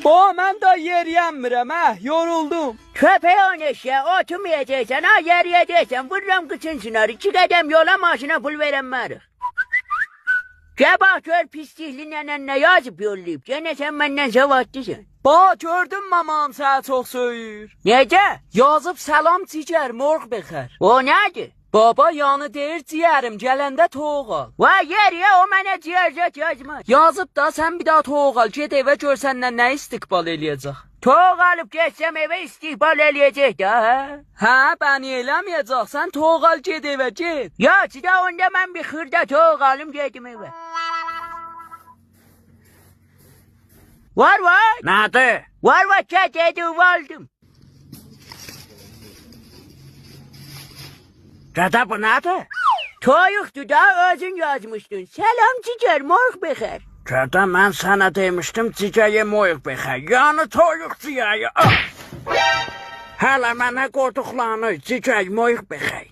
Ba, mən də yeriyəmirəm, yoruldum. Köpeğin eşeği oturmayacaksan, ha yeriyeceksen. Vururum kıçın çınarı. 2 kadem yola maşına pul veremmeyiz. Sabah gör pislikli nenen ne yazıp yollayıp. Gene sen benden zavatlısın. Ba, gördün mamam səni çox söyür. Necə? Yazıb salam cigər, morq bexər. O nədir? Baba yanı deyir ciyərim, gələndə toğ al. Vay yeriyə o mənə ciyərzət yazmaz. Yazıb da sən bir daha toğ al, get evə gör səndən nə istiqbal eləyəcək. Toğ alıp geçsem eve istihbal eləyəcək da, hə? Hə, bəni eləməyəcək, sən toğ al, get evə, get. Ya sizə onda mən bir xırda toğ alım gedim evə. Var. Nədir? Var çətədi uvaldım. Dədə bu nədir? Toyuqdu da özün yazmışdın. Selam cicər, morq bexər. Dədə mən sənə demişdim cicəyə moyuq bexər. Yəni toyuq ciyəyə. Hələ mənə qoduqlarını cicək moyuq bexər.